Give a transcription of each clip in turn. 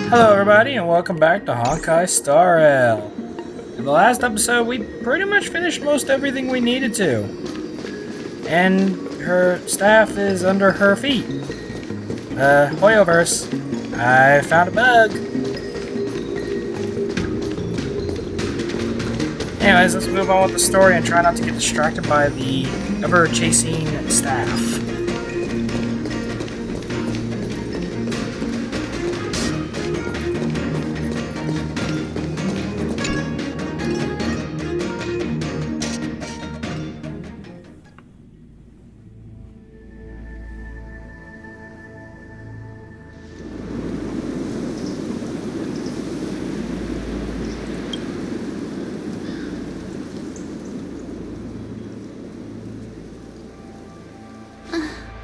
Hello everybody and welcome back to Honkai Star Rail. In the last episode we pretty much finished most everything we needed to. And her staff is under her feet. Hoyoverse, I found a bug. Anyways, let's move on with the story and try not to get distracted by the ever-chasing staff.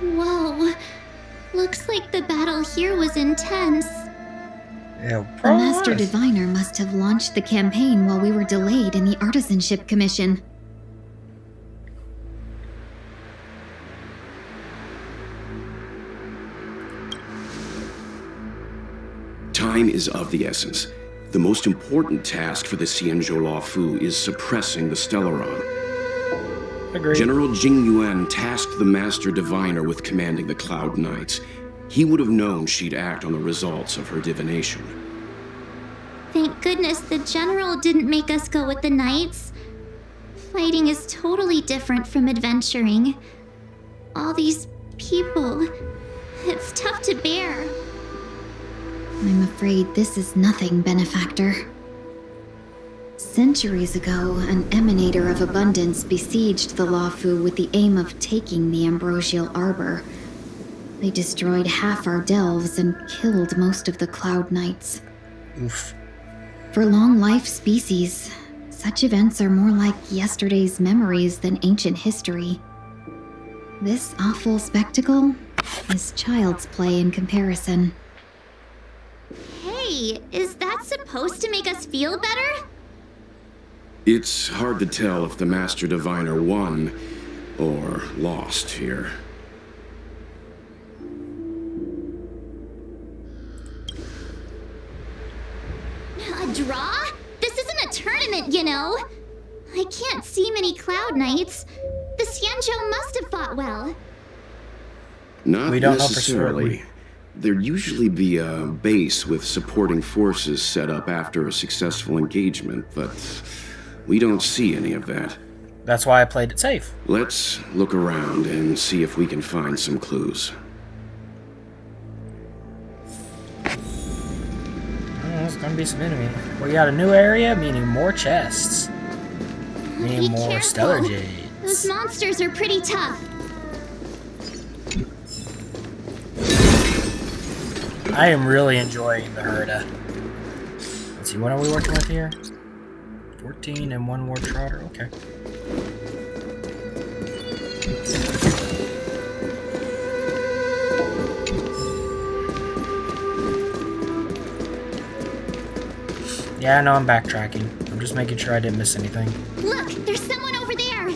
Whoa. Looks like the battle here was intense. Yeah, The Master Diviner must have launched the campaign while we were delayed in the Artisanship Commission. Time is of the essence. The most important task for the Xianzhou Fu is suppressing the Stellaron. Agreed. General Tingyun tasked the Master Diviner with commanding the Cloud Knights. He would have known she'd act on the results of her divination. Thank goodness the general didn't make us go with the knights. Fighting is totally different from adventuring. All these people, it's tough to bear. I'm afraid this is nothing, Benefactor. Centuries ago, an emanator of abundance besieged the Luofu with the aim of taking the Ambrosial Arbor. They destroyed half our delves and killed most of the Cloud Knights. Oof. For long-life species, such events are more like yesterday's memories than ancient history. This awful spectacle is child's play in comparison. Hey, is that supposed to make us feel better? It's hard to tell if the Master Diviner won or lost here. A draw? This isn't a tournament, you know. I can't see many Cloud Knights. The Xianzhou must have fought well. Not We don't know for necessarily. certain. There'd usually be a base with supporting forces set up after a successful engagement, but we don't see any of that. That's why I played it safe. Let's look around and see if we can find some clues. There's gonna be some enemy. We got a new area, meaning more chests. Be Meaning more careful. stellar Those jades. monsters are pretty tough. I am really enjoying the Herda. Let's see, what are we working with here? 14 and one more trotter, okay. Yeah, I know I'm backtracking. I'm just making sure I didn't miss anything. Look, there's someone over there.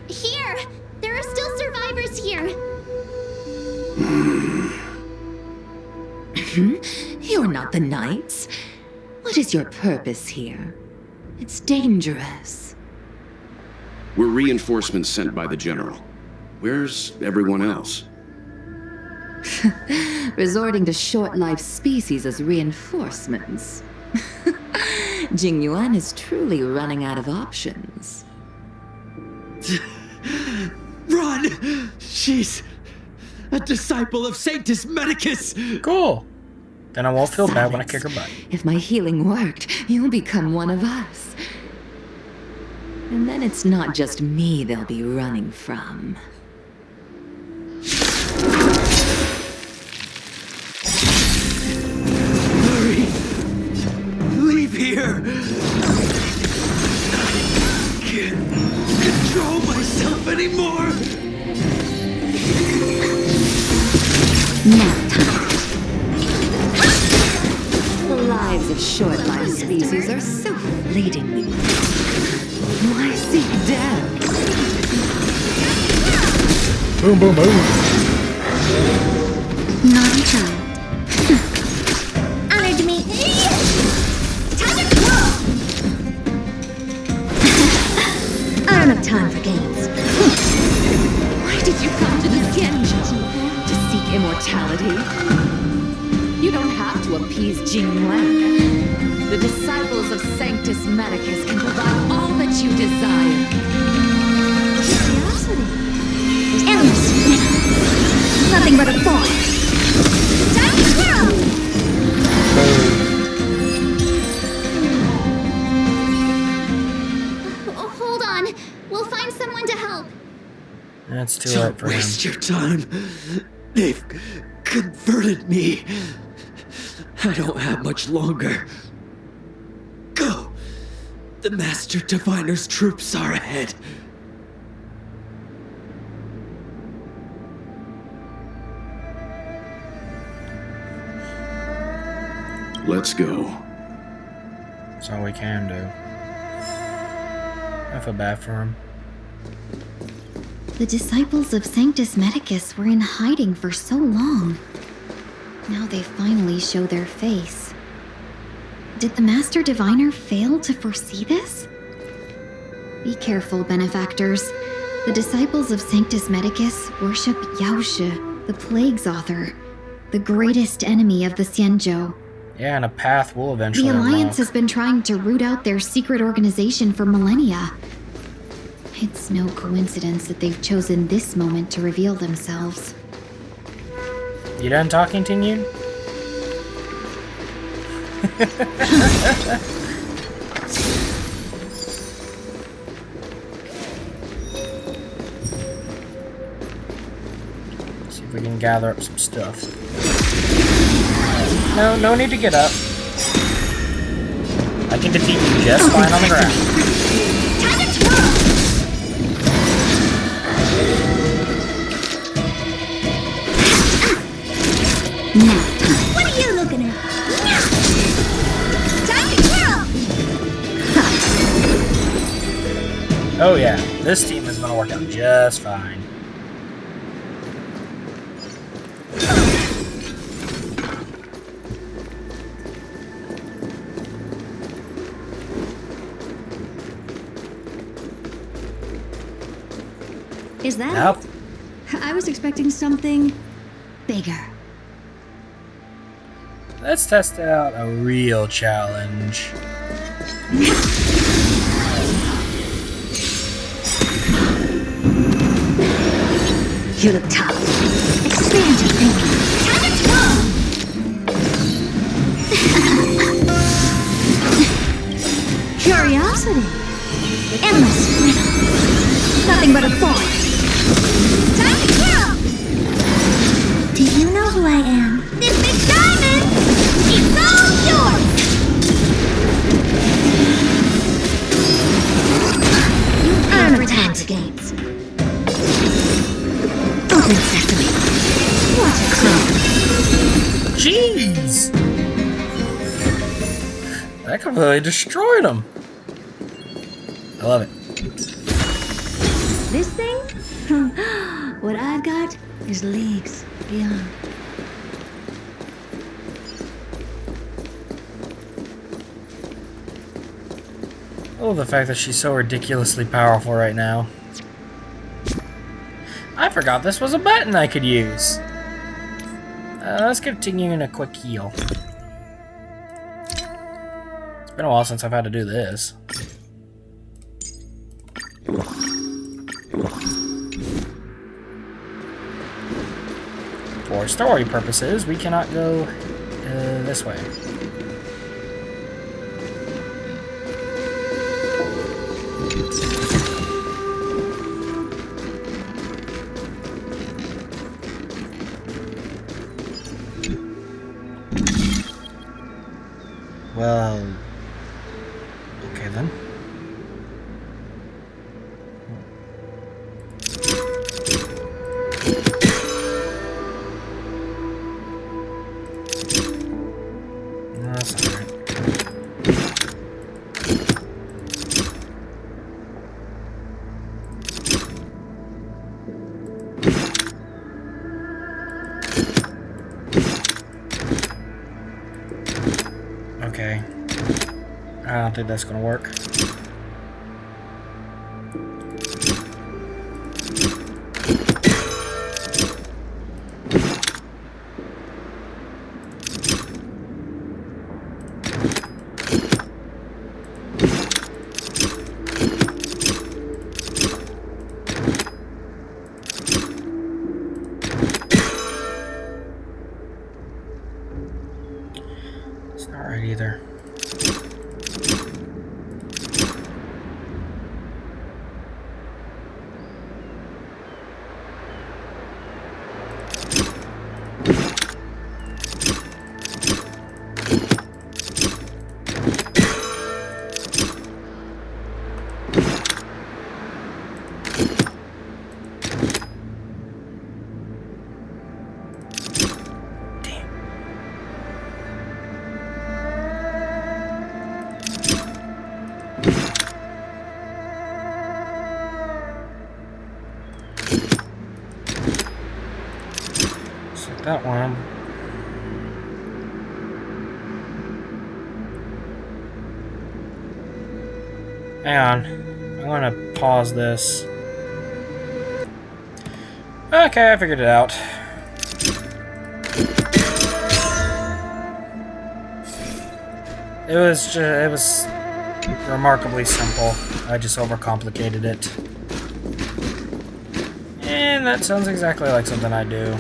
Here! There are still survivors here. You're not the knights. What is your purpose here? It's dangerous. We're reinforcements sent by the General. Where's everyone else? Resorting to short-lived species as reinforcements. Jingyuan is truly running out of options. Run! She's a disciple of Sanctus Medicus! Cool! Then I won't feel bad when I kick her butt. If my healing worked, you'll become one of us. And then it's not just me they'll be running from. Hurry! Leave here! I can't control myself anymore! Nap time. The lives of short-lived species are so fleetingly. Why seek death? Boom, boom, boom. Naughty child. Honored to meet you. Time to twirl. I don't have time for games. Why did you come to the Tianzhou? To seek immortality? You don't have to appease Jingyun. The disciples of Sanctus Medicus can provide all that you desire. Curiosity. Endless. Nothing but a ball. Time to twirl. Oh, hold on. We'll find someone to help. That's too late Don't for him. waste your time. They've converted me. I don't have much longer. Go. The Master Diviner's troops are ahead. Let's go. That's all we can do. I feel bad for him. The disciples of Sanctus Medicus were in hiding for so long. Now they finally show their face. Did the Master Diviner fail to foresee this? Be careful, benefactors. The disciples of Sanctus Medicus worship Yaoshe, the Plague's author, the greatest enemy of the Xianzhou. Yeah, and a path will eventually The Alliance unlock. has been trying to root out their secret organization for millennia. It's no coincidence that they've chosen this moment to reveal themselves. You done talking, Tingyun? See if we can gather up some stuff. No need to get up. I can defeat you just fine on the ground. Time to twirl. Now, What are you looking at? Time to twirl. Oh yeah, this team is gonna work out just fine. Is that Nope. it? I was expecting something bigger. Let's test out a real challenge. You look tough. Expand your thinking. Time to twirl. Curiosity. Endless. Nothing but a thought. Time to twirl. Do you know who I am? This big diamond. It's all yours. I don't have time for games. Open sesame. What a crumb. Jeez! That completely destroyed him. I love it. This thing? What I've got is leagues beyond. Oh, the fact that she's so ridiculously powerful right now. I forgot this was a button I could use. Let's give Tingyun a quick heal. It's been a while since I've had to do this. For story purposes, we cannot go this way. Well, okay then. No, that's not right. I don't think that's gonna work. It's not right either. That one. Hang on. I'm gonna pause this. Okay, I figured it out. It was remarkably simple. I just overcomplicated it. And that sounds exactly like something I do.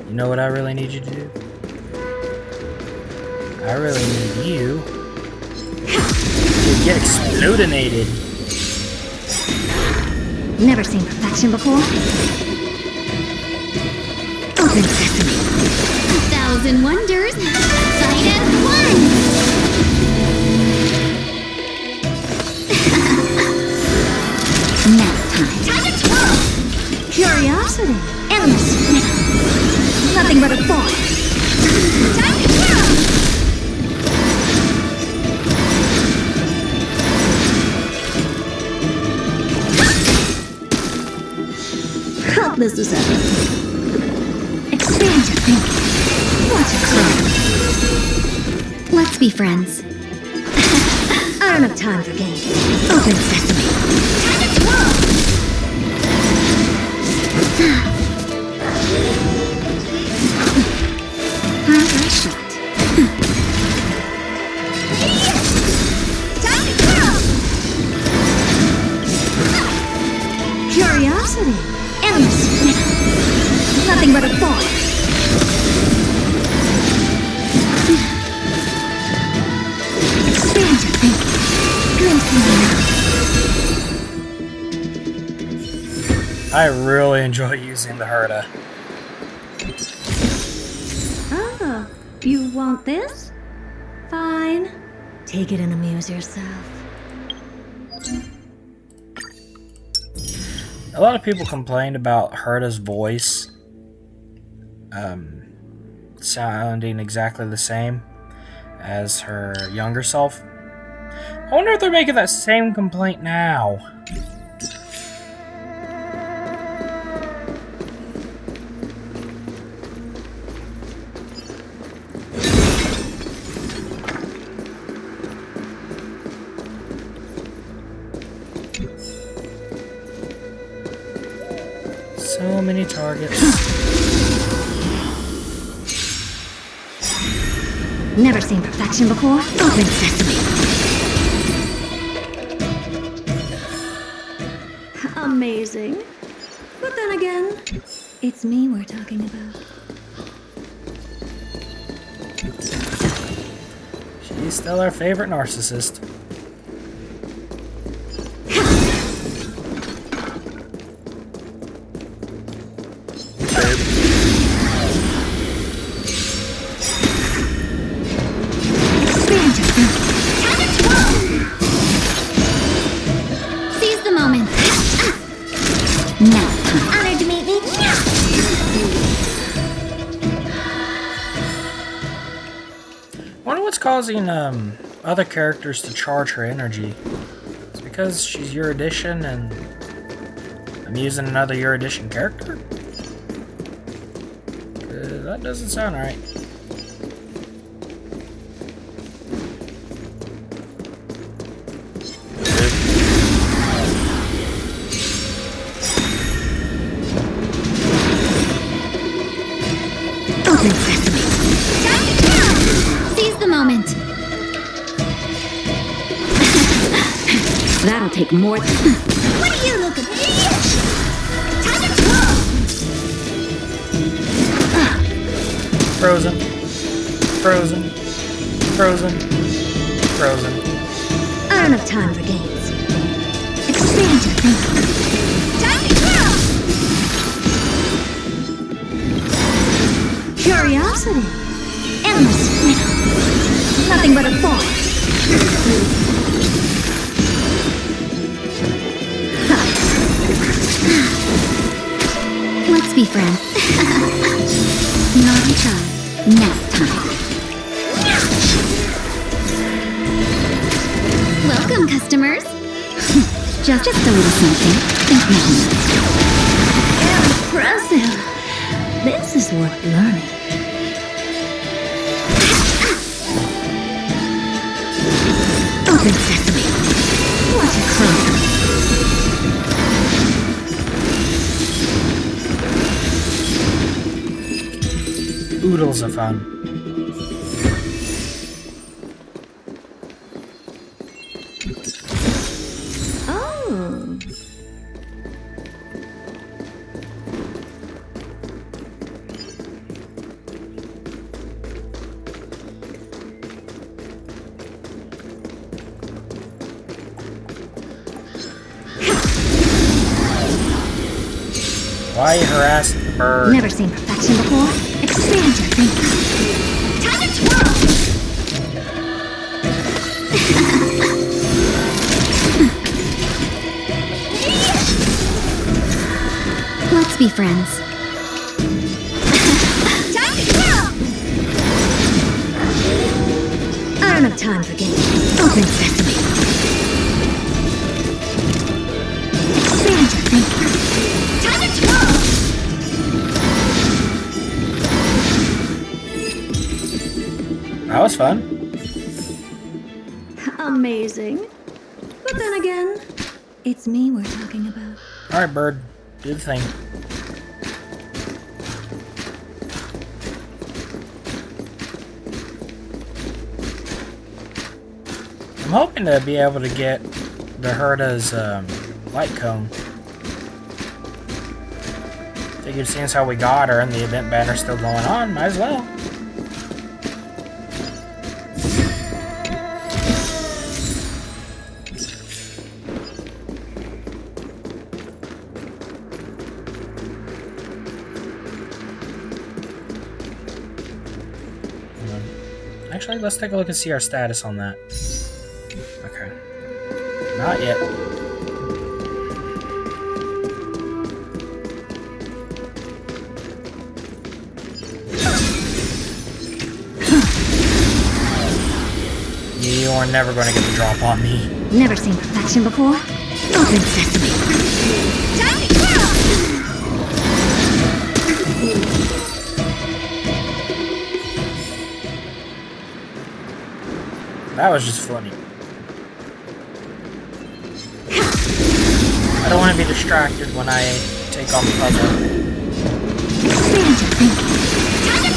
You know what I really need you to do? I really need you to get explodinated. Never seen perfection before? Open sesame. 1,000 wonders, fight as one! Nap time. Time to twirl! Curiosity. Endless. Nothing but a thought. Time to twirl! Helpless as ever. Expand your thinking. Watch it grow. Let's be friends. I don't have time for games. Open sesame. Time to twirl! How's that shot? Time to twirl! Curiosity. Endless. Nothing but a thought. Expand your thinking. Glimpse me now. I really enjoy using the Herta. Oh, you want this? Fine. Take it and amuse yourself. A lot of people complained about Herta's voice sounding exactly the same as her younger self. I wonder if they're making that same complaint now. So many targets. Never seen perfection before? Open sesame. Amazing. But then again, it's me we're talking about. She's still our favorite narcissist. Seize the moment. causing other characters to charge her energy? It's because she's your edition and I'm using another your edition character? That doesn't sound right. Open sesame. Seize the moment. That'll take more than... What are you looking at? Time to go! Frozen. Frozen. Frozen. Frozen. I don't have time for games. Expand your thinking. Time to go! Curiosity. Endless riddle. Nothing but a thought. Let's be friends. Naughty child. Nap time. Welcome, customers. Just a little something. Think nothing. Impressive. This is worth learning. Open sesame. What a crumb. Oodles are fun. Oh. Why are you harassing the bird? Never seen perfection before. Expand your thinking. Time to twirl! Let's be friends. Time to twirl! I don't have time for games. Open sesame. Expand your thinking. Time to twirl! That was fun. Amazing. But then again, it's me we're talking about. Alright, bird. Do the thing. I'm hoping to be able to get the Herda's light cone. Figured since how we got her and the event banner's still going on, might as well. Actually, let's take a look and see our status on that. Okay. Not yet. You are never going to get the drop on me. Never seen perfection before. Open sesame. Time to go! That was just funny. I don't want to be distracted when I take on the puzzle. Expand your thinking. Time to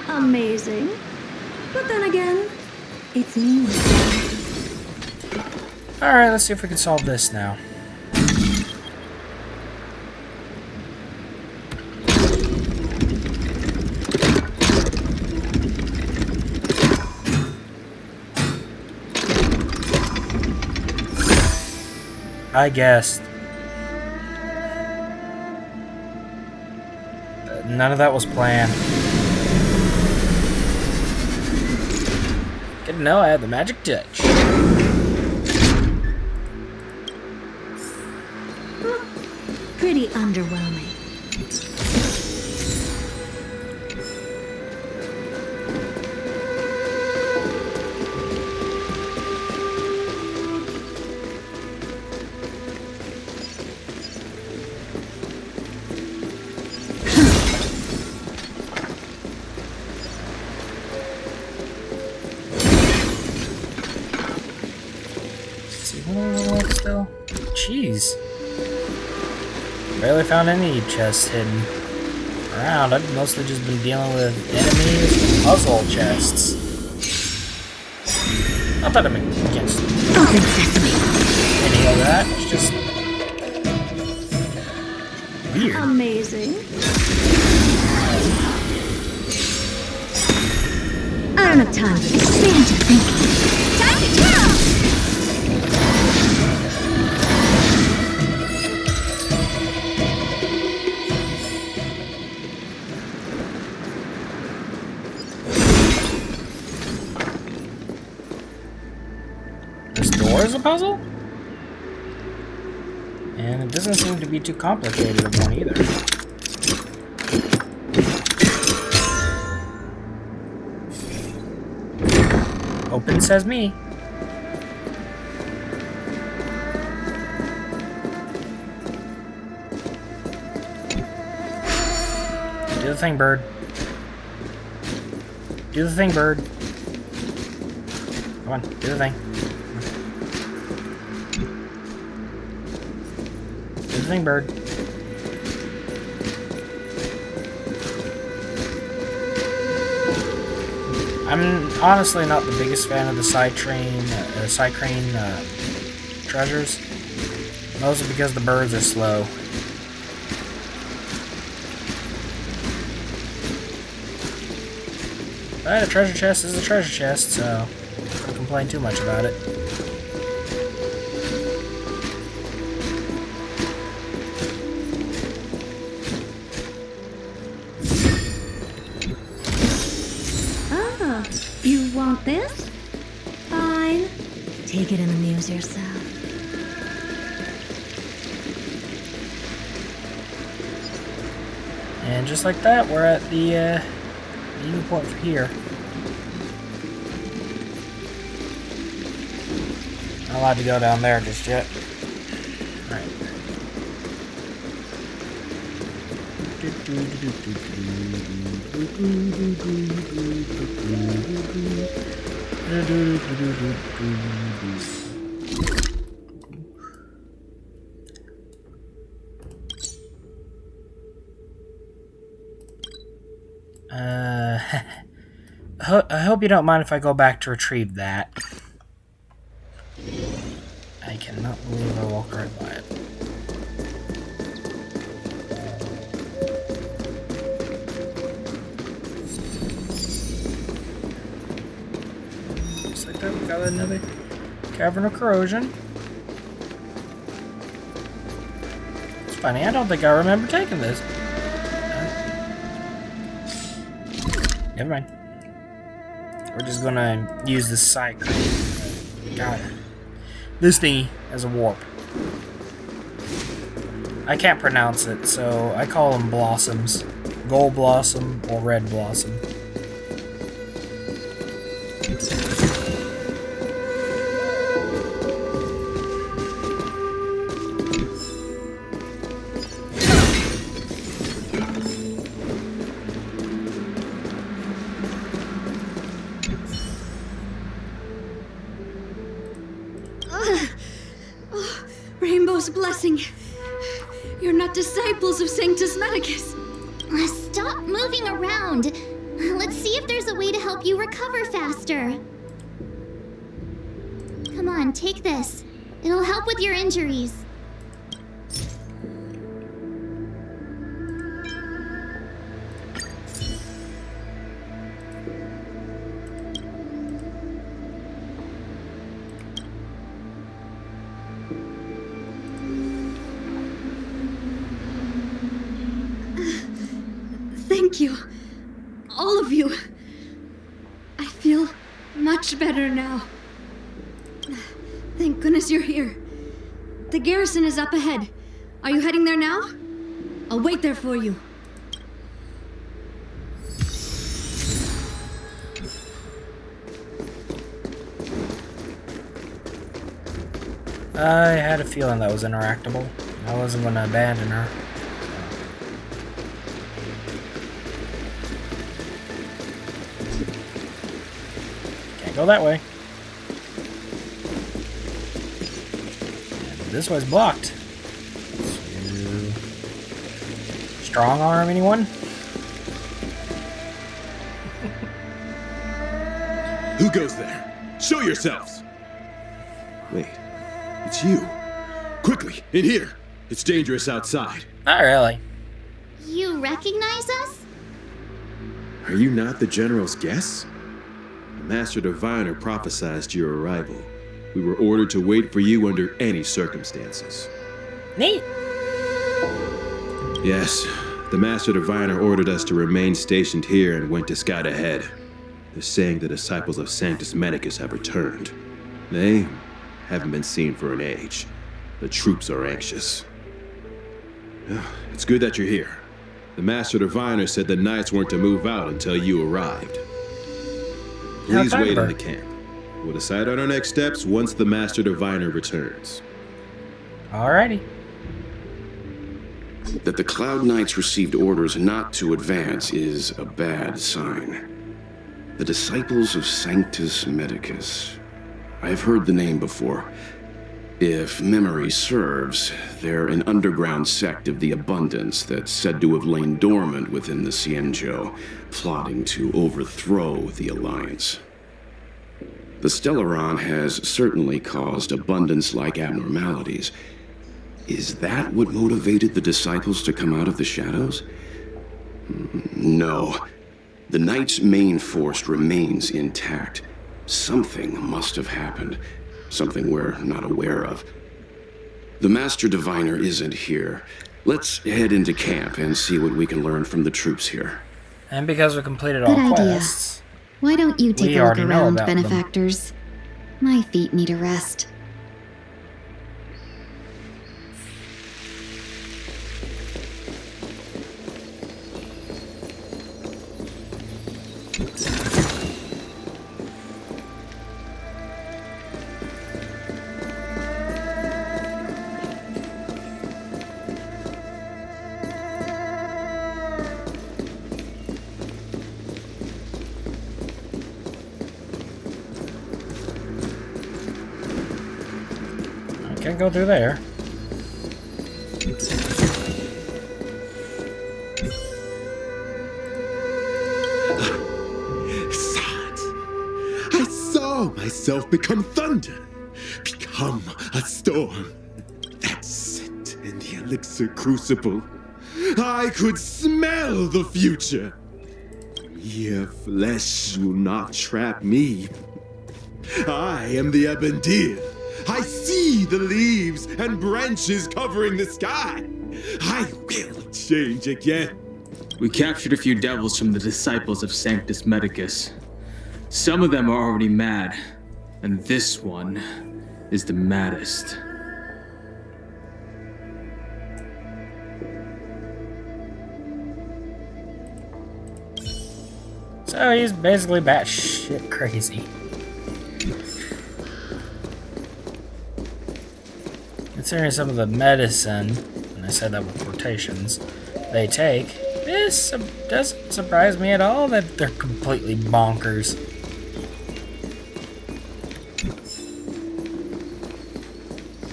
twirl! Amazing. But then again, it's me. Alright, let's see if we can solve this now. I guessed. None of that was planned. Good to know I had the magic touch. pretty underwhelming. Still? Jeez. Barely found any chests hidden around. I've mostly just been dealing with enemies and puzzle chests. Not that I'm against any of that. It's just weird. Amazing. I don't have time for expansive thinking. Time to kill! This door is a puzzle? And it doesn't seem to be too complicated of one either. Open sesame. Do the thing, bird. Do the thing, bird. Come on, do the thing. Do the thing, bird. I'm honestly not the biggest fan of the side crane treasures, mostly because the birds are slow. But a treasure chest is a treasure chest, so I don't complain too much about it. Ah, you want this? Fine. Take it and amuse yourself. And just like that, we're at the even point for here. Not allowed to go down there just yet. Alright. I hope you don't mind if I go back to retrieve that. I cannot believe I walked right by it. Just like that, we got another cavern of corrosion. It's funny, I don't think I remember taking this. Never mind. We're just gonna use this cycle. God. This thingy as a warp. I can't pronounce it, so I call them blossoms. Gold blossom or red blossom. Rainbow's blessing. You're not disciples of Sanctus Medicus. Stop moving around. Let's see if there's a way to help you recover faster. Come on, take this. It'll help with your injuries. Thank you. All of you. I feel much better now. Thank goodness you're here. The garrison is up ahead. Are you heading there now? I'll wait there for you. I had a feeling that was interactable. I wasn't going to abandon her. Can't go that way. And this way's blocked. So, strong arm, anyone? Who goes there? Show yourselves! Wait, it's you. Quickly, in here! It's dangerous outside. Not really. You recognize us? Are you not the General's guests? The Master Diviner prophesied your arrival. We were ordered to wait for you under any circumstances. Neat. Yes, the Master Diviner ordered us to remain stationed here and went to scout ahead. They're saying the disciples of Sanctus Medicus have returned. They haven't been seen for an age. The troops are anxious. It's good that you're here. The Master Diviner said the Knights weren't to move out until you arrived. Please wait in the camp. We'll decide on our next steps once the Master Diviner returns. Alrighty. That the Cloud Knights received orders not to advance is a bad sign. The Disciples of Sanctus Medicus. I've heard the name before. If memory serves, they're an underground sect of the Abundance that's said to have lain dormant within the Xianzhou, plotting to overthrow the Alliance. The Stellaron has certainly caused Abundance-like abnormalities. Is that what motivated the Disciples to come out of the shadows? No. The Knights' main force remains intact. Something must have happened. Something we're not aware of. The Master Diviner isn't here. Let's head into camp and see what we can learn from the troops here. And because we completed all Good idea. quests, Why don't you take We a look already know around, about them. benefactors? My feet need a rest. can't go through there. I saw myself become thunder, become a storm. That scent in the elixir crucible. I could smell the future. Mere flesh will not trap me. I am the Ebendir. I see the leaves and branches covering the sky. I will change again. We captured a few devils from the disciples of Sanctus Medicus. Some of them are already mad, and this one is the maddest. So he's basically batshit crazy. Considering some of the medicine, and I said that with quotations, they take, this doesn't surprise me at all that they're completely bonkers.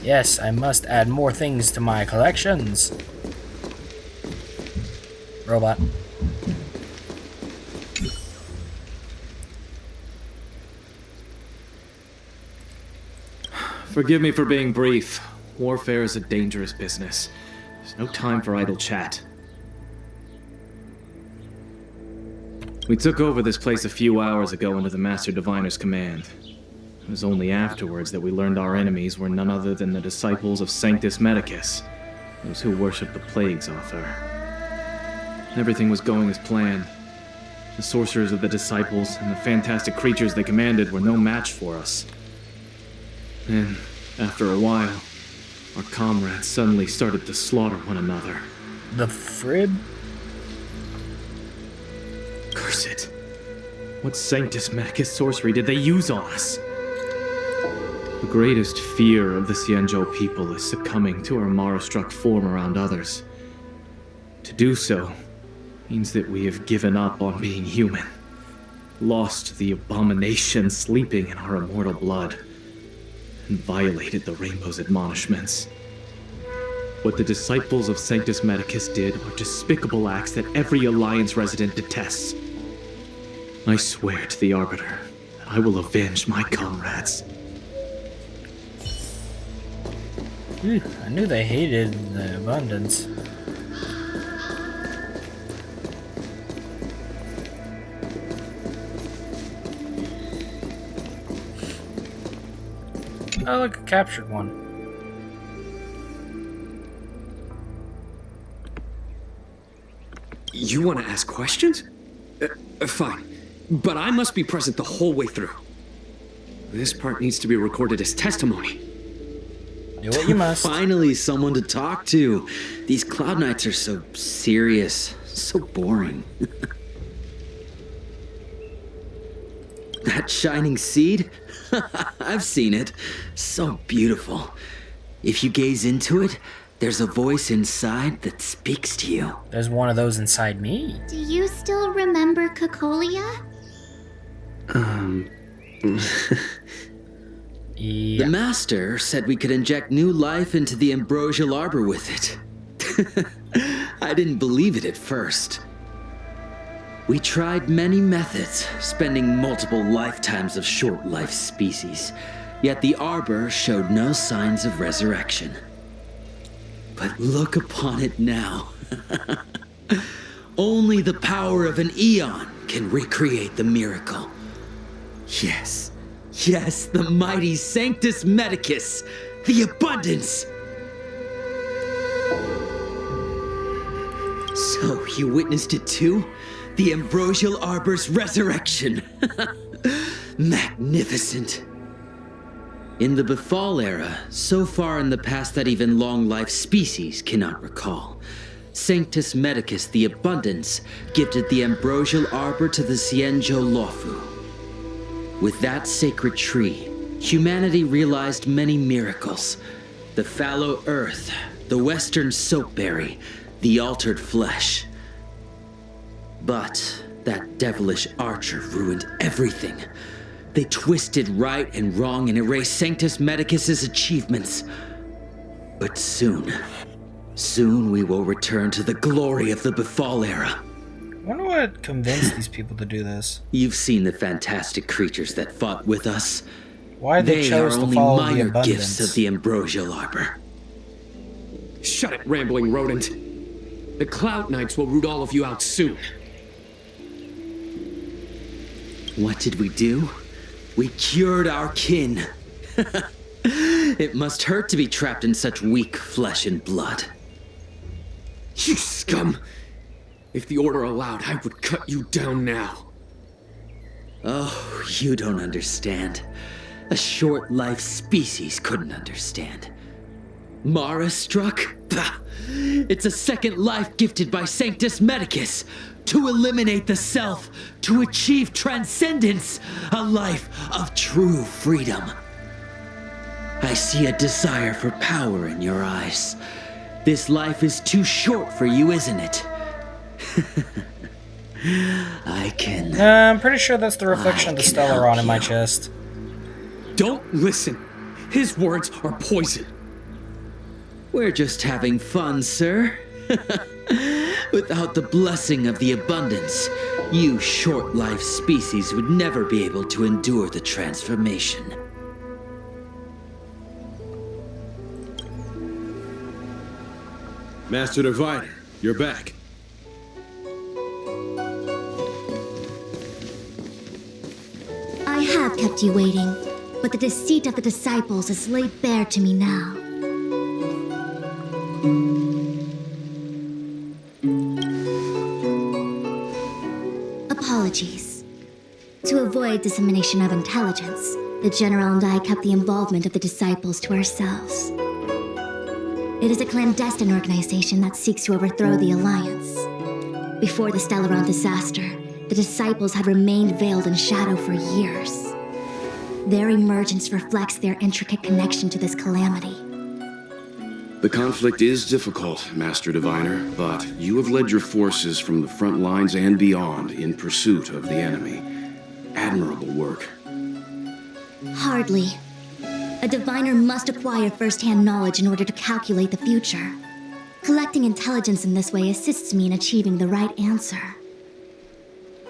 Yes, I must add more things to my collections. Robot. Forgive me for being brief. Warfare is a dangerous business. There's no time for idle chat. We took over this place a few hours ago under the Master Diviner's command. It was only afterwards that we learned our enemies were none other than the disciples of Sanctus Medicus, those who worship the Plague's author. Everything was going as planned. The sorcerers of the disciples and the fantastic creatures they commanded were no match for us. And after a while, our comrades suddenly started to slaughter one another. The Frib? Curse it. What Sanctus Medicus sorcery did they use on us? The greatest fear of the Xianzhou people is succumbing to our Mara-struck form around others. To do so means that we have given up on being human, lost the abomination sleeping in our immortal blood, and violated the Rainbow's admonishments. What the disciples of Sanctus Medicus did are despicable acts that every Alliance resident detests. I swear to the Arbiter that I will avenge my comrades. I knew they hated the abundance. Oh, look, a captured one. You want to ask questions? Fine. But I must be present the whole way through. This part needs to be recorded as testimony. Do what you must. Finally, someone to talk to. These Cloud Knights are so serious, so boring. That shining seed? I've seen it. So beautiful. If you gaze into it, there's a voice inside that speaks to you. There's one of those inside me. Do you still remember Cocolia? Yeah. The Master said we could inject new life into the ambrosial arbor with it. I didn't believe it at first. We tried many methods, spending multiple lifetimes of short-life species, yet the arbor showed no signs of resurrection. But look upon it now. Only the power of an eon can recreate the miracle. Yes, the mighty Sanctus Medicus, the abundance. So you witnessed it too? The ambrosial arbor's resurrection. Magnificent. In the Befall era, so far in the past that even long-life species cannot recall, Sanctus Medicus the Abundance gifted the ambrosial arbor to the Xianzhou Luofu. With that sacred tree, humanity realized many miracles. The fallow earth, the western soapberry, the altered flesh. But that devilish archer ruined everything. They twisted right and wrong and erased Sanctus Medicus's achievements. But soon we will return to the glory of the Befall era. I wonder what convinced these people to do this. You've seen the fantastic creatures that fought with us. Why they chose are to only follow the minor abundance. gifts of the ambrosial arbor. Shut it, rambling rodent. The Cloud Knights will root all of you out soon. What did we do? We cured our kin. It must hurt to be trapped in such weak flesh and blood. You scum! If the Order allowed, I would cut you down now. Oh, you don't understand. A short-life species couldn't understand. Mara struck? Bah! It's a second life gifted by Sanctus Medicus to eliminate the self, to achieve transcendence, a life of true freedom. I see a desire for power in your eyes. This life is too short for you, isn't it? I can... I'm pretty sure that's the reflection of the Stellaron in my chest. Don't listen. His words are poison. We're just having fun, sir. Without the blessing of the abundance, you short-life species would never be able to endure the transformation. Master Diviner, you're back. I have kept you waiting, but the deceit of the disciples is laid bare to me now. Apologies. To avoid dissemination of intelligence, the General and I kept the involvement of the disciples to ourselves. It is a clandestine organization that seeks to overthrow the Alliance. Before the Stellaron disaster, the disciples had remained veiled in shadow for years. Their emergence reflects their intricate connection to this calamity. The conflict is difficult, Master Diviner, but you have led your forces from the front lines and beyond in pursuit of the enemy. Admirable work. Hardly. A diviner must acquire first-hand knowledge in order to calculate the future. Collecting intelligence in this way assists me in achieving the right answer.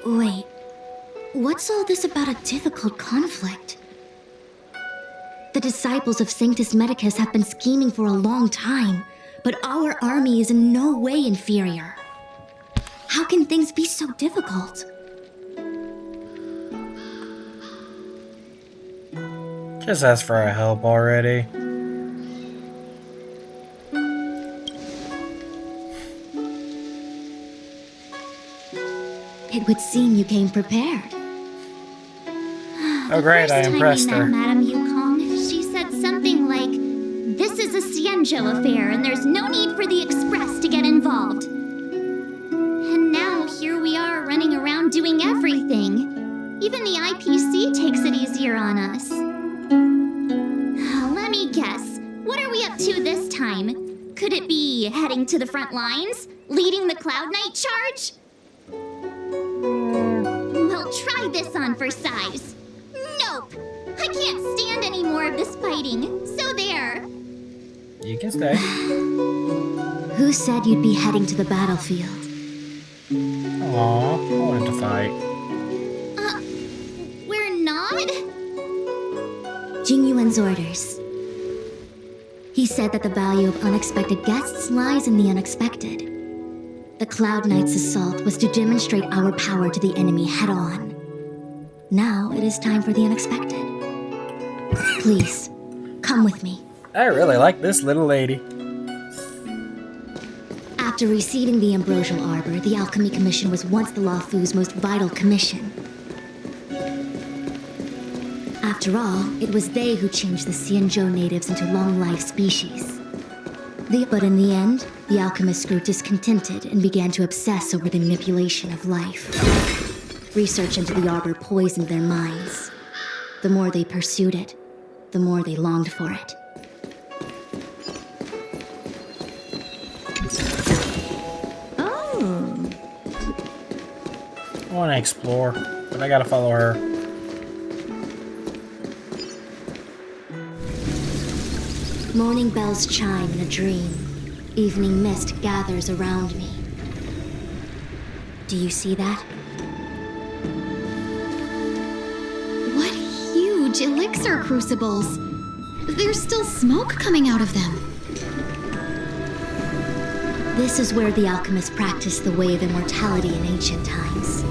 Wait, what's all this about a difficult conflict? The disciples of Sanctus Medicus have been scheming for a long time, but our army is in no way inferior. How can things be so difficult? Just ask for our help already. It would seem you came prepared. Oh great, I impressed her. First time we met Madame Yukong, she said something like, "This is a Xianzhou affair and there's no need for the Express to get involved." And now here we are running around doing everything. Even the IPC takes it easier on us. Let me guess, what are we up to this time? Could it be heading to the front lines? Leading the Cloud Knight charge? Well, try this on for size. Nope! I can't stand any more of this fighting, so there. You can stay. Who said you'd be heading to the battlefield? Aw, I wanted to fight. We're not? Tingyun's orders. He said that the value of unexpected guests lies in the unexpected. The Cloud Knight's assault was to demonstrate our power to the enemy head-on. Now it is time for the unexpected. Please, come with me. I really like this little lady. After receiving the Ambrosial Arbor, the Alchemy Commission was once the Luofu's most vital commission. After all, it was they who changed the Xianzhou natives into long-life species. But in the end, the alchemists grew discontented and began to obsess over the manipulation of life. Research into the arbor poisoned their minds. The more they pursued it, the more they longed for it. Oh. I want to explore, but I gotta follow her. Morning bells chime in a dream. Evening mist gathers around me. Do you see that? What huge elixir crucibles! There's still smoke coming out of them. This is where the alchemists practiced the way of immortality in ancient times.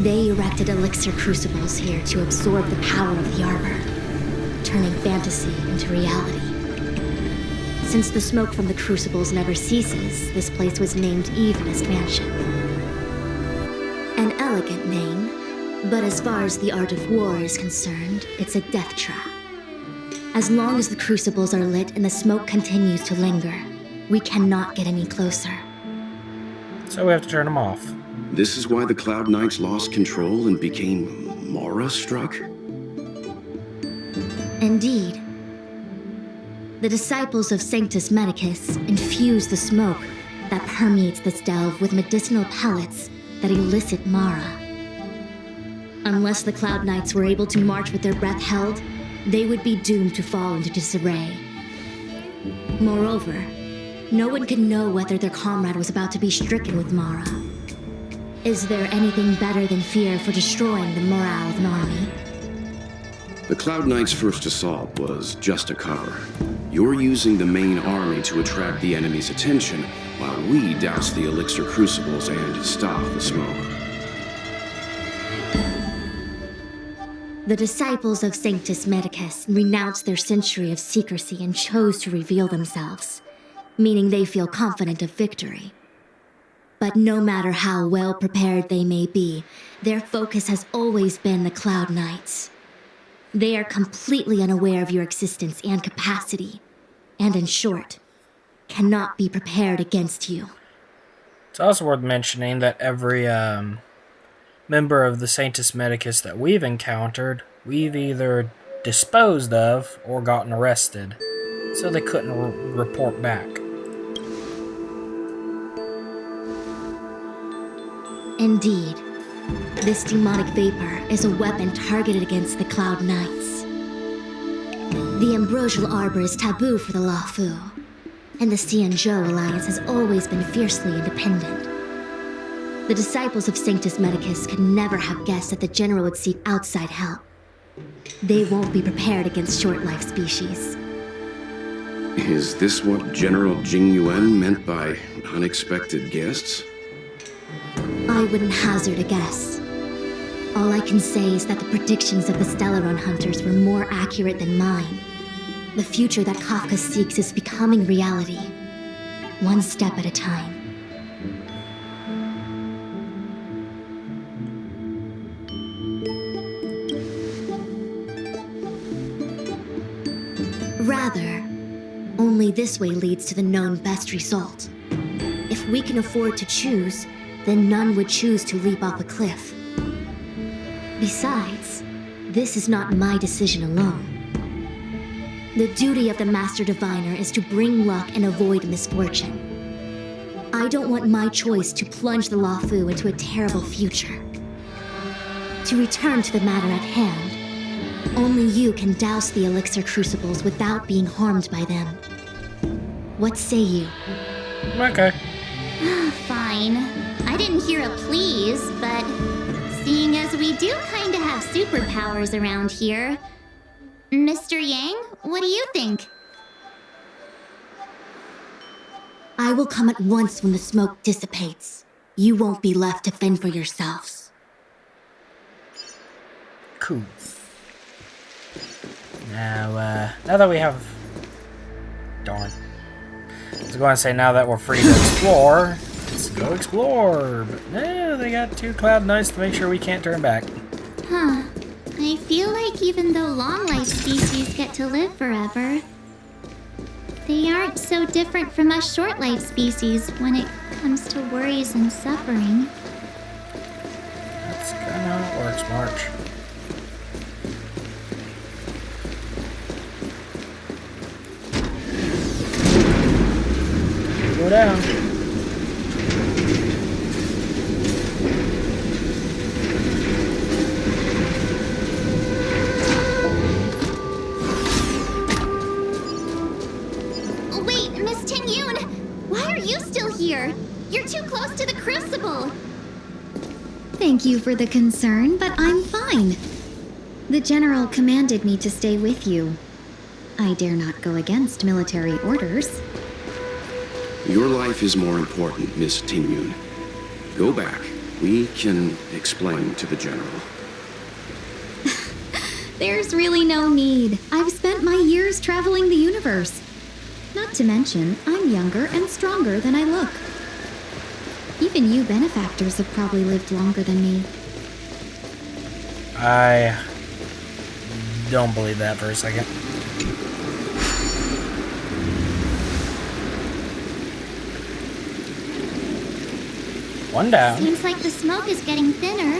They erected elixir crucibles here to absorb the power of the arbor, turning fantasy into reality. Since the smoke from the crucibles never ceases, this place was named Evenist Mansion. An elegant name, but as far as the art of war is concerned, it's a death trap. As long as the crucibles are lit and the smoke continues to linger, we cannot get any closer. So we have to turn them off. This is why the Cloud Knights lost control and became Mara-struck? Indeed. The disciples of Sanctus Medicus infuse the smoke that permeates this delve with medicinal pellets that elicit Mara. Unless the Cloud Knights were able to march with their breath held, they would be doomed to fall into disarray. Moreover, no one could know whether their comrade was about to be stricken with Mara. Is there anything better than fear for destroying the morale of an army? The Cloud Knights' first assault was just a cover. You're using the main army to attract the enemy's attention, while we douse the elixir crucibles and stop the smoke. The disciples of Sanctus Medicus renounced their century of secrecy and chose to reveal themselves, meaning they feel confident of victory. But no matter how well prepared they may be, their focus has always been the Cloud Knights. They are completely unaware of your existence and capacity, and in short, cannot be prepared against you. It's also worth mentioning that every member of the Sanctus Medicus that we've encountered, we've either disposed of or gotten arrested, so they couldn't report back. Indeed, this demonic vapor is a weapon targeted against the Cloud Knights. The Ambrosial Arbor is taboo for the Luofu, and the Xianzhou Alliance has always been fiercely independent. The disciples of Sanctus Medicus could never have guessed that the General would seek outside help. They won't be prepared against short-life species. Is this what General Tingyun meant by unexpected guests? I wouldn't hazard a guess. All I can say is that the predictions of the Stellaron Hunters were more accurate than mine. The future that Kafka seeks is becoming reality, one step at a time. Rather, only this way leads to the known best result. If we can afford to choose, then none would choose to leap off a cliff. Besides, this is not my decision alone. The duty of the Master Diviner is to bring luck and avoid misfortune. I don't want my choice to plunge the Luofu into a terrible future. To return to the matter at hand, only you can douse the elixir crucibles without being harmed by them. What say you? Okay. Fine. I didn't hear a please, but seeing as we do kinda have superpowers around here, Mr. Yang, what do you think? I will come at once when the smoke dissipates. You won't be left to fend for yourselves. Cool. Now that we have... Darn. I was going to say now that we're free to explore, let's go explore. But no, they got 2 Cloud Knights to make sure we can't turn back. Huh. I feel like even though long-life species get to live forever, they aren't so different from us short-life species when it comes to worries and suffering. That's kind of how it works, March. Go down. Wait, Miss Tingyun! Why are you still here? You're too close to the crucible! Thank you for the concern, but I'm fine. The General commanded me to stay with you. I dare not go against military orders. Your life is more important, Miss Tingyun. Go back. We can explain to the General. There's really no need. I've spent my years traveling the universe. Not to mention, I'm younger and stronger than I look. Even you benefactors have probably lived longer than me. I don't believe that for a second. One down. Seems like the smoke is getting thinner.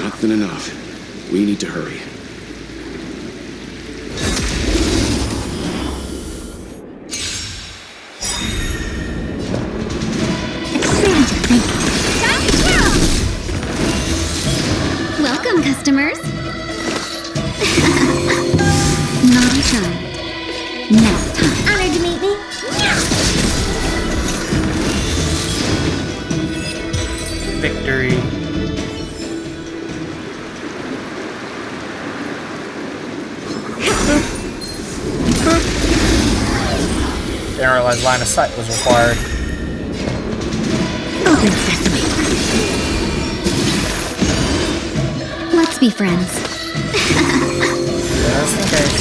Not thin enough. We need to hurry. Welcome, customers. Naughty child. Next time. Honored to meet me. Victory. Didn't realize line of sight was required. Open sesame. Let's be friends. Just in case.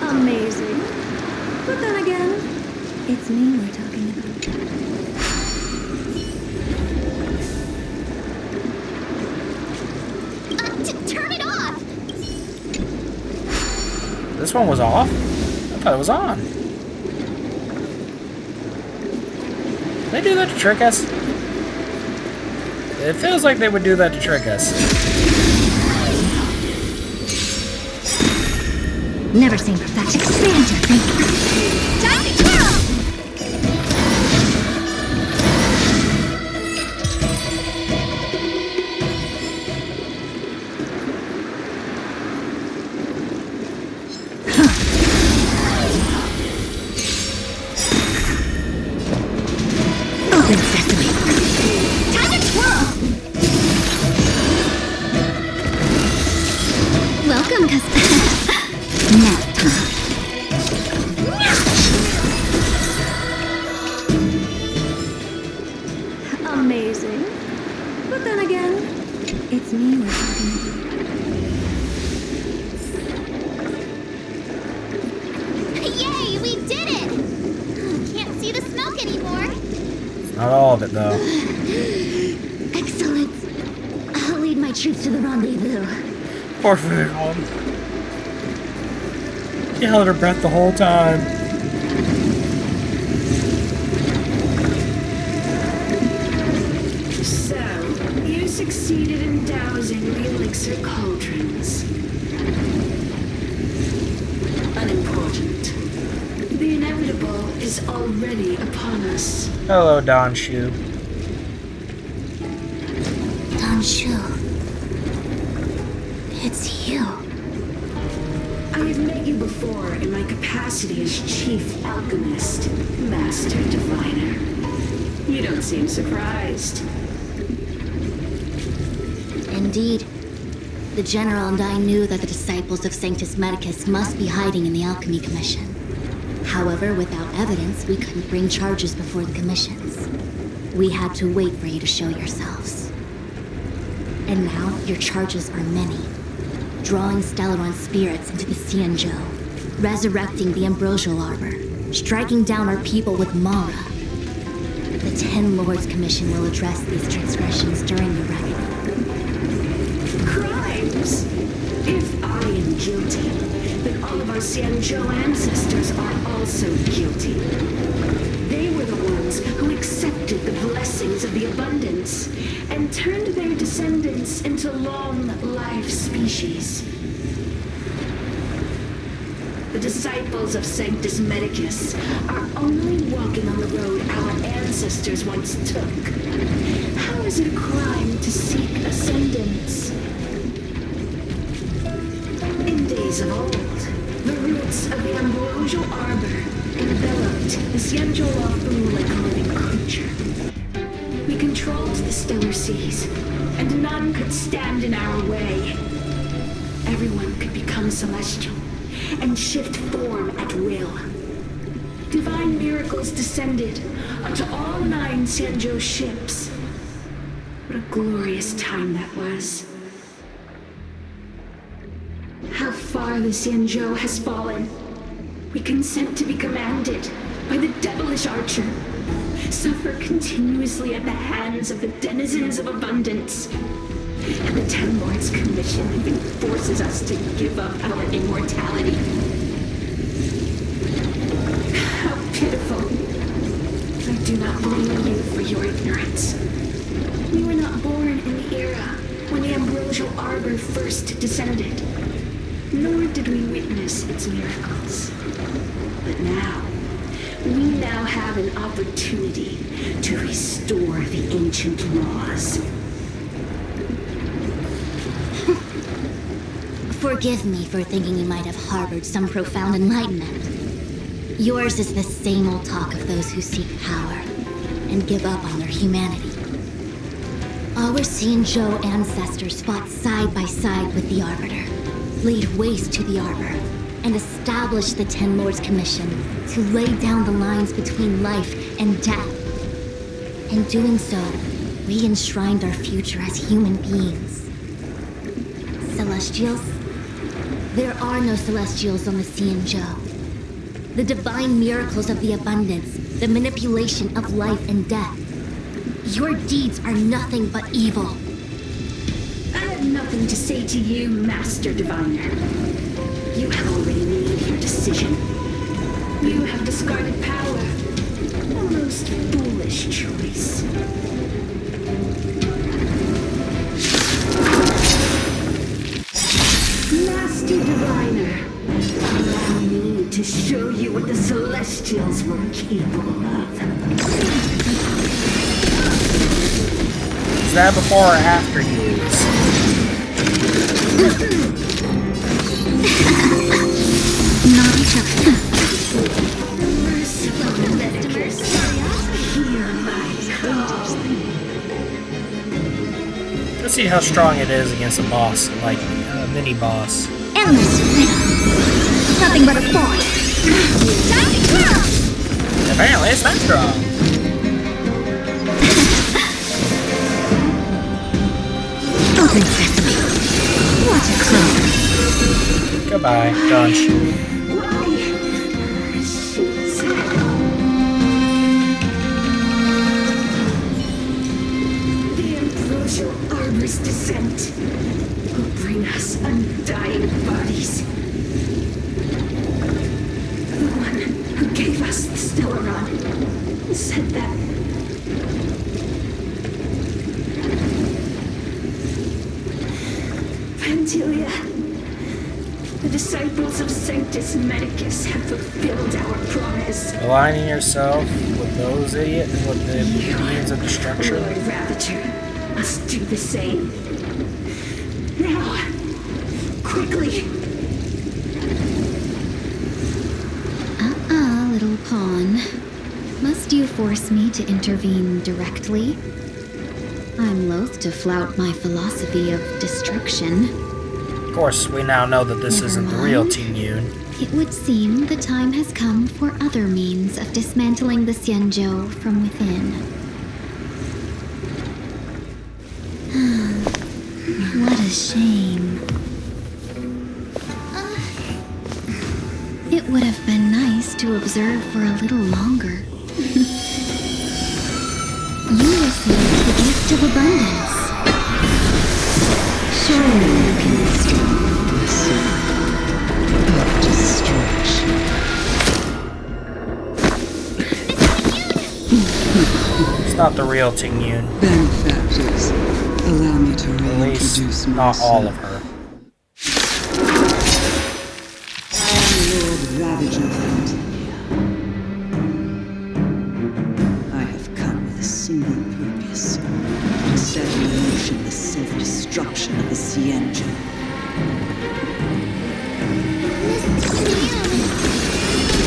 Amazing. But then again, it's me we're talking about. This one was off? I thought it was on. Did they do that to trick us? It feels like they would do that to trick us. Never seen perfection. Expand your thinking. Time to twirl! Open sesame. Time to twirl! Welcome, nap time. Amazing. But then again, it's me we're talking to. Yay, we did it! Can't see the smoke anymore. Not all of it, though. Excellent. I'll lead my troops to the rendezvous. Poor Fugon. She held her breath the whole time. So, you succeeded in dousing the elixir cauldrons. Unimportant. The inevitable is already upon us. Hello, Dan Shu. Dan Shu. It's you. I have met you before in my capacity as Chief Alchemist, Master Diviner. You don't seem surprised. Indeed. The General and I knew that the disciples of Sanctus Medicus must be hiding in the Alchemy Commission. However, without evidence, we couldn't bring charges before the commissions. We had to wait for you to show yourselves. And now, your charges are many. Drawing Stellaron spirits into the Tingyun, resurrecting the Ambrosial Arbor, striking down our people with Mara. The Ten Lords Commission will address these transgressions during the reckoning. Crimes? If I am guilty, then all of our Tianzhou ancestors are also guilty. They were the ones who accepted the blessings of the abundance and turned their descendants into long-life species. The disciples of Sanctus Medicus are only walking on the road our ancestors once took. How is it a crime to seek ascendance? In days of old, the roots of the Ambrosial Arbor enveloped the Tianzhou like a living creature. We controlled the stellar seas, and none could stand in our way. Everyone could become celestial and shift form at will. Divine miracles descended onto all 9 Tianzhou ships. What a glorious time that was. How far the Tianzhou has fallen. We consent to be commanded by the devilish archer. Suffer continuously at the hands of the denizens of abundance. And the Ten Lords Commission even forces us to give up our immortality. How pitiful. I do not blame you for your ignorance. We were not born in the era when the Ambrosial Arbor first descended, nor did we witness its miracles. But now, we now have an opportunity to restore the ancient laws. Forgive me for thinking you might have harbored some profound enlightenment. Yours is the same old talk of those who seek power and give up on their humanity. Our Tianzhou ancestors fought side by side with the Arbiter, laid waste to the Arbor, and established the Ten Lords Commission to lay down the lines between life and death. In doing so, we enshrined our future as human beings. Celestials? There are no Celestials on the Tianzhou. The divine miracles of the abundance, the manipulation of life and death. Your deeds are nothing but evil. I have nothing to say to you, Master Diviner. You have already made your decision. You have discarded power. A most foolish choice. Master Diviner, allow me to show you what the Celestials were capable of. Is that before or after use? Let's see how strong it is against a boss, like a mini boss. Endless freedom. Nothing but a thought. Time to kill! Apparently, it's not strong. Open sesame. What a crow. Goodbye, Dan Shu. The Ambrosial Arbor's descent will bring us undying bodies. The one who gave us the Stellaron said that Pantilia, the disciples of Sanctus Medicus have fulfilled our promise. Aligning yourself with those idiots with the means of destruction. Lord Ravager must do the same. Now, quickly. Little pawn. Must you force me to intervene directly? I'm loath to flout my philosophy of destruction. Of course, we now know that this Never isn't the real mind. Tingyun. It would seem the time has come for other means of dismantling the Xianzhou from within. What a shame. It would have been nice to observe for a little longer. You received the gift of abundance. Surely you can withstand the sword of destruction. It's not the real Tingyun. Benefactors, allow me to At least, reintroduce not myself. all of her. Lord Ravager of Antilia. I have come with a single purpose: to set in motion the self-destruction of the Xianzhou.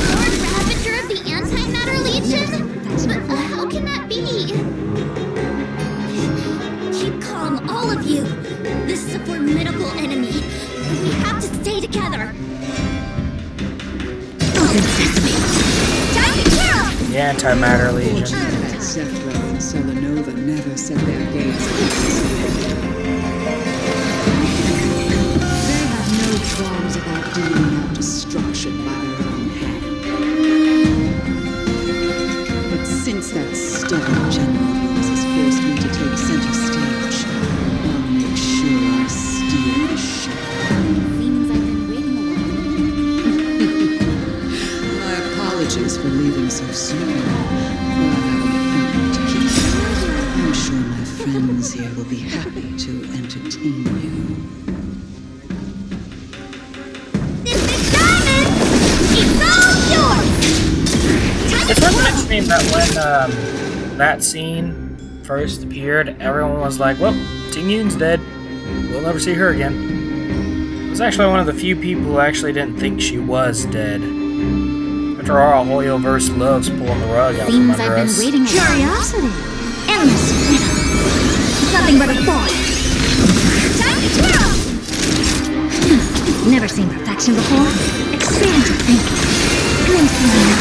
Lord Ravager of the Antimatter Legion? But how can that be? Keep calm, all of you. This is a formidable enemy. We have to stay together. Open sesame. Time to kill! The Antimatter Legion. That Zephyr and Selenova never set their gaze on us. They have no qualms about dealing out destruction by their own hand. But since that stubborn general of yours has forced me to take center stage, I'll make sure I steal the show. Seems I've been waiting a while. My apologies for leaving so soon, but I have an appointment to keep. I'm sure my friends here will be happy to entertain you. This is diamond! It's all yours! It's worth mentioning that when that scene first appeared, everyone was like, well, Tingyun's dead. We'll never see her again. I was actually one of the few people who actually didn't think she was dead. After all, Hoyoverse loves pulling the rug out from Seems under I've been us. waiting a while. Curiosity. Endless freedom. Nothing but a thought. Time to kill! Never seen perfection before. Expand your thinking. Glimpse me now.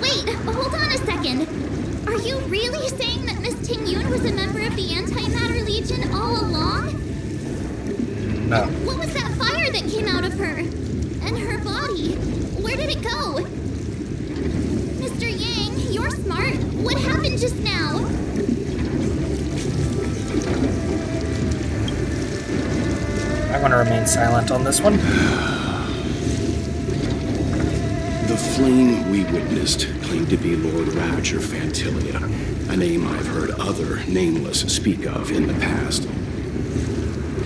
Wait, hold on a second. Are you really saying that Miss Tingyun was a member of the Antimatter Legion all along? No. What was that fire that came out of her? And her body? Where did it go? Mr. Yang, you're smart. What happened just now? want to remain silent on this one. The flame we witnessed claimed to be Lord Ravager Fantilia, a name I've heard other Nameless speak of in the past.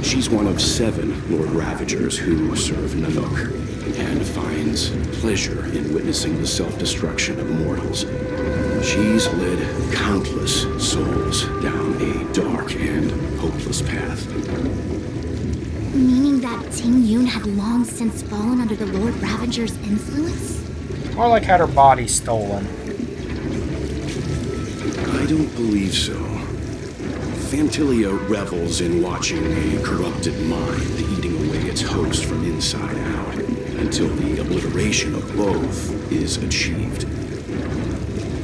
She's one of 7 Lord Ravagers who serve Nanook, and finds pleasure in witnessing the self-destruction of mortals. She's led countless souls down a dark and hopeless path. Meaning that Tingyun had long since fallen under the Lord Ravager's influence? More like had her body stolen. I don't believe so. Fantilia revels in watching a corrupted mind eating away its host from inside out, until the obliteration of both is achieved.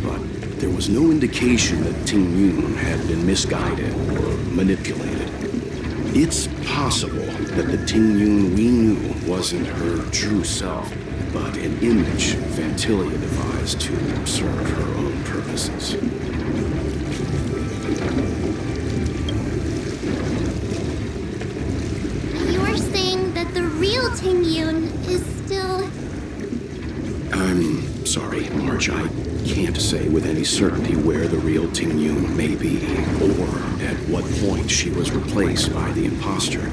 But there was no indication that Tingyun had been misguided or manipulated. It's possible that the Tingyun we knew wasn't her true self, but an image Fantilia devised to serve her own purposes. You're saying that the real Tingyun is still... I'm sorry, Marge. I can't say with any certainty where the real Tingyun may be, or at what point she was replaced by the imposter.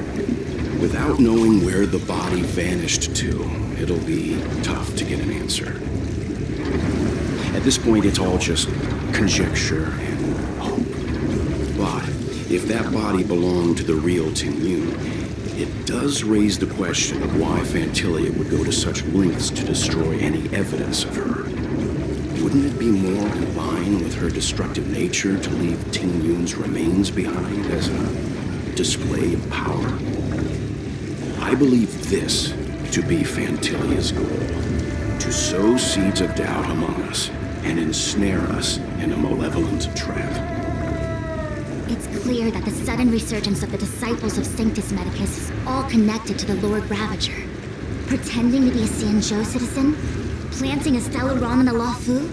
Without knowing where the body vanished to, it'll be tough to get an answer. At this point, it's all just conjecture and hope. But if that body belonged to the real Tingyun, it does raise the question of why Fantilia would go to such lengths to destroy any evidence of her. Wouldn't it be more in line with her destructive nature to leave Tingyun's remains behind as a display of power? I believe this to be Fantilia's goal: to sow seeds of doubt among us and ensnare us in a malevolent trap. It's clear that the sudden resurgence of the disciples of Sanctus Medicus is all connected to the Lord Ravager. Pretending to be a Sanzhou citizen, planting a stellar Ram in the Luofu,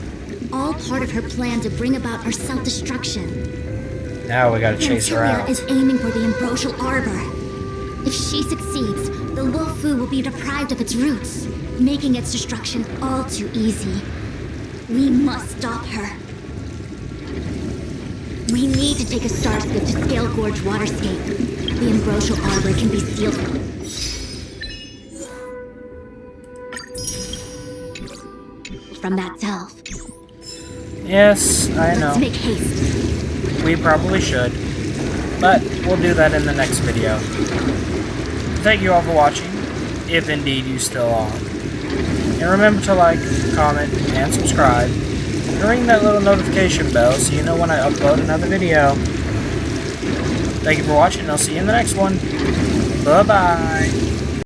all part of her plan to bring about our self-destruction. Now we gotta chase her Fantilia out. is aiming for the Ambrosial Arbor. If she succeeds, the Luofu will be deprived of its roots, making its destruction all too easy. We must stop her. We need to take a starship to Scale Gorge Waterscape. The Ambrosial Arbor can be sealed from that delve. Yes, I know. Let's make haste. We probably should. But we'll do that in the next video. Thank you all for watching, if indeed you still are. And remember to like, comment, and subscribe. And ring that little notification bell so you know when I upload another video. Thank you for watching, and I'll see you in the next one. Bye-bye.